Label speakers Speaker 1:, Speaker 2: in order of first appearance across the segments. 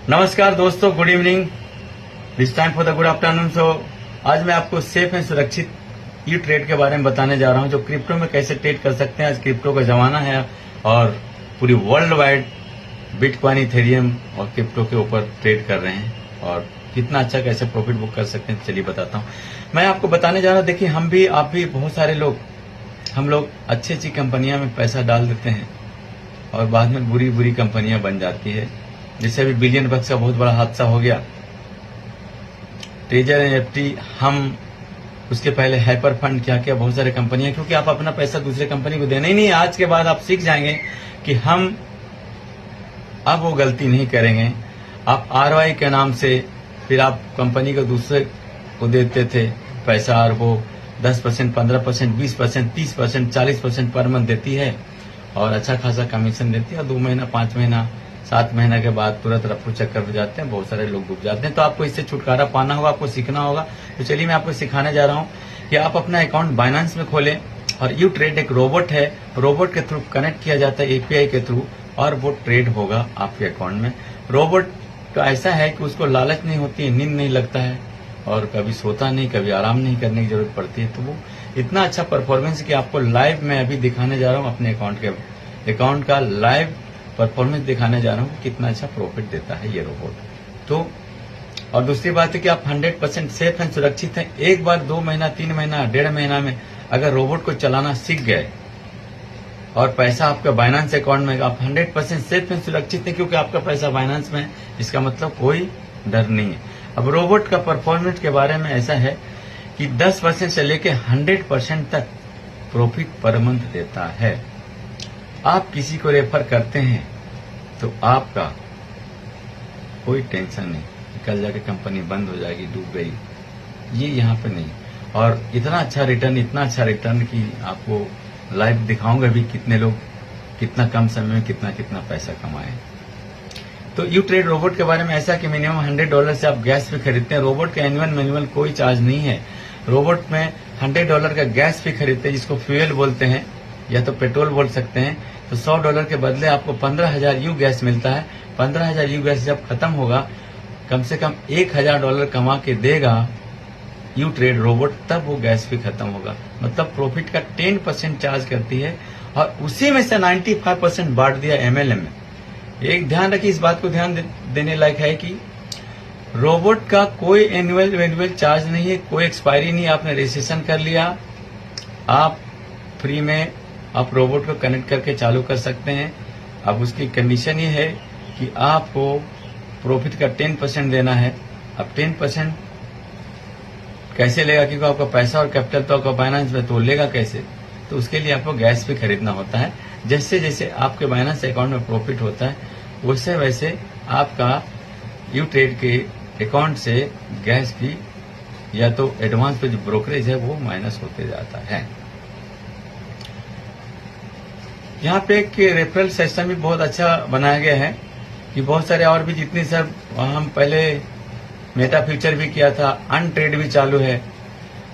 Speaker 1: नमस्कार दोस्तों, good evening. This time for the good afternoon. So आज मैं आपको सेफ एंड सुरक्षित ई ट्रेड के बारे में बताने जा रहा हूं, जो क्रिप्टो में कैसे ट्रेड कर सकते हैं। आज क्रिप्टो का जमाना है और पूरी वर्ल्ड वाइड बिटकॉइन, इथेरियम और क्रिप्टो के ऊपर ट्रेड कर रहे हैं और कितना अच्छा कैसे प्रॉफिट बुक कर सकते हैं, चलिए बताता हूं। मैं आपको बताने जा रहा हूं। देखिए, हम भी, आप भी, बहुत सारे लोग, हम लोग अच्छी अच्छी कंपनियां में पैसा डाल देते हैं और बाद में बुरी बुरी कंपनियां बन जाती है। जैसे अभी बिलियन बक्स का बहुत बड़ा हादसा हो गया, ट्रेजर एनएफटी, हम उसके पहले हाइपर फंड, क्या क्या बहुत सारे कंपनियां, क्योंकि आप अपना पैसा दूसरे कंपनी को देना ही नहीं है। आज के बाद आप सीख जाएंगे कि हम अब वो गलती नहीं करेंगे। आप आरओआई के नाम से फिर आप कंपनी को दूसरे को देते थे पैसा, और वो 10%, 15%, 20%, 30%, 40% पर मंथ देती है और अच्छा खासा कमीशन देती है। 2 महीना, 5 महीना, 7 महीने के बाद तुरंत रफ्फू चक्कर हो जाते हैं, बहुत सारे लोग डूब जाते हैं। तो आपको इससे छुटकारा पाना होगा, आपको सीखना होगा। तो चलिए मैं आपको सिखाने जा रहा हूँ कि आप अपना अकाउंट बाइनेंस में खोलें और यू ट्रेड एक रोबोट है, रोबोट के थ्रू कनेक्ट किया जाता है एपीआई के थ्रू, और वो ट्रेड होगा आपके अकाउंट में। रोबोट तो ऐसा है कि उसको लालच नहीं होती है, नींद नहीं लगता है और कभी सोता नहीं, कभी आराम नहीं करने की जरूरत पड़ती है। तो वो इतना अच्छा परफॉर्मेंस कि आपको लाइव मैं अभी दिखाने जा रहा हूँ, अपने अकाउंट का लाइव परफॉर्मेंस दिखाने जा रहा हूँ, कितना अच्छा प्रॉफिट देता है ये रोबोट। तो और दूसरी बात है कि आप 100% सेफ एंड सुरक्षित हैं। एक बार 2 महीना, 3 महीना, 1.5 महीना में अगर रोबोट को चलाना सीख गए और पैसा आपका बाइनेंस अकाउंट में, आप 100% सेफ एंड सुरक्षित है, क्योंकि आपका पैसा बाइनेंस में है। इसका मतलब कोई डर नहीं है। अब रोबोट का परफॉर्मेंस के बारे में ऐसा है कि 10% से लेकर 100% तक प्रॉफिट पर मंथ देता है। आप किसी को रेफर करते हैं तो आपका कोई टेंशन नहीं, कल जाके कंपनी बंद हो जाएगी, डूब गई, ये यहाँ पे नहीं। और इतना अच्छा रिटर्न कि आपको लाइव दिखाऊंगा भी कितने लोग कितना कम समय में कितना पैसा कमाए। तो यू ट्रेड रोबोट के बारे में ऐसा कि मिनिमम $100 से आप गैस भी खरीदते हैं। रोबोट का एनुअल मैनुअल कोई चार्ज नहीं है। रोबोट में $100 का गैस भी खरीदते हैं, जिसको फ्यूल बोलते हैं या तो पेट्रोल बोल सकते हैं। तो $100 के बदले आपको 15,000 यू गैस मिलता है। 15,000 यू गैस जब खत्म होगा, कम से कम $1,000 कमा के देगा यू ट्रेड रोबोट, तब वो गैस भी खत्म होगा। मतलब प्रॉफिट का 10% चार्ज करती है और उसी में से 95% बांट दिया एमएलएम में। एक ध्यान रखिए, इस बात को ध्यान देने लायक है कि रोबोट का कोई एनुअल चार्ज नहीं है, कोई एक्सपायरी नहीं। आपने रजिस्ट्रेशन कर लिया, आप फ्री में आप रोबोट को कनेक्ट करके चालू कर सकते हैं। अब उसकी कंडीशन ये है कि आपको प्रॉफिट का 10% देना है। अब 10% कैसे लेगा, क्योंकि आपका पैसा और कैपिटल तो आपका बाइनेंस में, तो लेगा कैसे? तो उसके लिए आपको गैस भी खरीदना होता है। जैसे जैसे आपके बाइनेंस अकाउंट में प्रॉफिट होता है, वैसे वैसे आपका यू ट्रेड के अकाउंट से गैस की या तो एडवांस पे जो ब्रोकरेज है वो माइनस होते जाता है। यहाँ पे एक रेफरल सिस्टम भी बहुत अच्छा बनाया गया है कि बहुत सारे और भी जितनी सब, हम पहले मेटा फ्यूचर भी किया था, अनट्रेड भी चालू है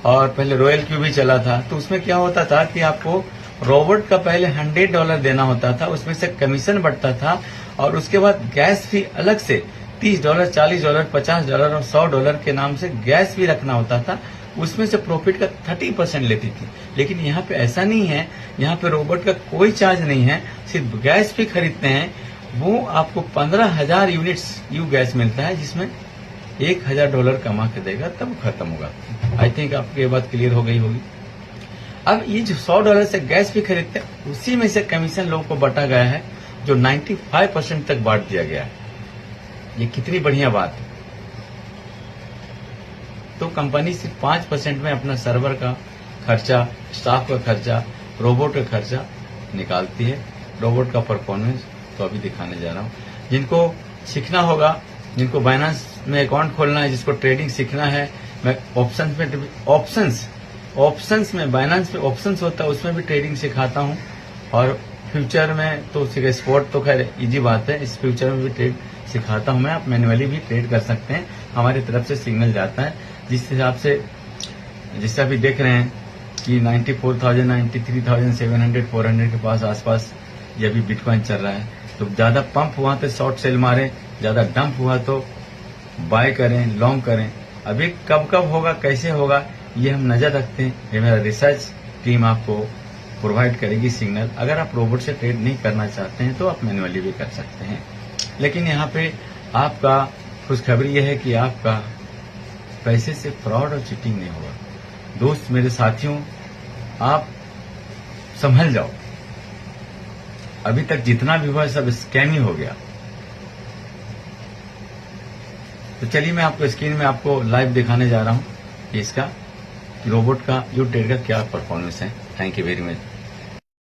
Speaker 1: और पहले रॉयल क्यू भी चला था। तो उसमें क्या होता था कि आपको रोबोट का पहले $100 देना होता था, उसमें से कमीशन बढ़ता था और उसके बाद गैस भी अलग से $30, $40, $50 और $100 के नाम से गैस भी रखना होता था। उसमें से प्रॉफिट का 30% लेती थी। लेकिन यहाँ पे ऐसा नहीं है, यहाँ पे रोबोट का कोई चार्ज नहीं है, सिर्फ गैस भी खरीदते हैं। वो आपको 15,000 यूनिट्स यू गैस मिलता है, जिसमें $1,000 कमा के देगा, तब खत्म होगा। आई थिंक आपकी ये बात क्लियर हो गई होगी। अब ये जो $100 से गैस भी खरीदते हैं, उसी में से कमीशन लोगों को बांटा गया है, जो 95% तक बांट दिया गया है। ये कितनी बढ़िया बात है। तो कंपनी सिर्फ 5% में अपना सर्वर का खर्चा, स्टाफ का खर्चा, रोबोट का खर्चा निकालती है। रोबोट का परफॉर्मेंस तो अभी दिखाने जा रहा हूँ। जिनको सीखना होगा, जिनको बाइनेंस में अकाउंट खोलना है, जिसको ट्रेडिंग सीखना है, मैं ऑप्शंस में बाइनेंस में ऑप्शंस होता है, उसमें भी ट्रेडिंग सिखाता हूँ। और फ्यूचर में तो स्पॉट तो खैर इजी बात है, इस फ्यूचर में भी ट्रेड सिखाता हूँ मैं। आप मैन्युअली भी ट्रेड कर सकते हैं, हमारी तरफ से सिग्नल जाता है। जिस हिसाब से जैसे अभी देख रहे हैं कि 94,000, 93,700, 400 के पास आसपास ये अभी बिटकॉइन चल रहा है। तो ज्यादा पंप हुआ तो शॉर्ट सेल मारे, ज्यादा डंप हुआ तो बाय करें, लॉन्ग करें। अभी कब कब होगा, कैसे होगा, ये हम नजर रखते हैं। ये मेरा रिसर्च टीम आपको प्रोवाइड करेगी सिग्नल। अगर आप रोबोट से ट्रेड नहीं करना चाहते हैं तो आप मैनुअली भी कर सकते हैं। लेकिन यहाँ पे आपका खुशखबरी यह है कि आपका पैसे से फ्रॉड और चीटिंग नहीं होगा। दोस्त, मेरे साथियों, आप संभल जाओ। अभी तक जितना भी हुआ सब स्कैम ही हो गया। तो चलिए मैं आपको स्क्रीन में आपको लाइव दिखाने जा रहा हूं कि इसका रोबोट का यू ट्रेड का क्या परफॉर्मेंस है। Thank you very much.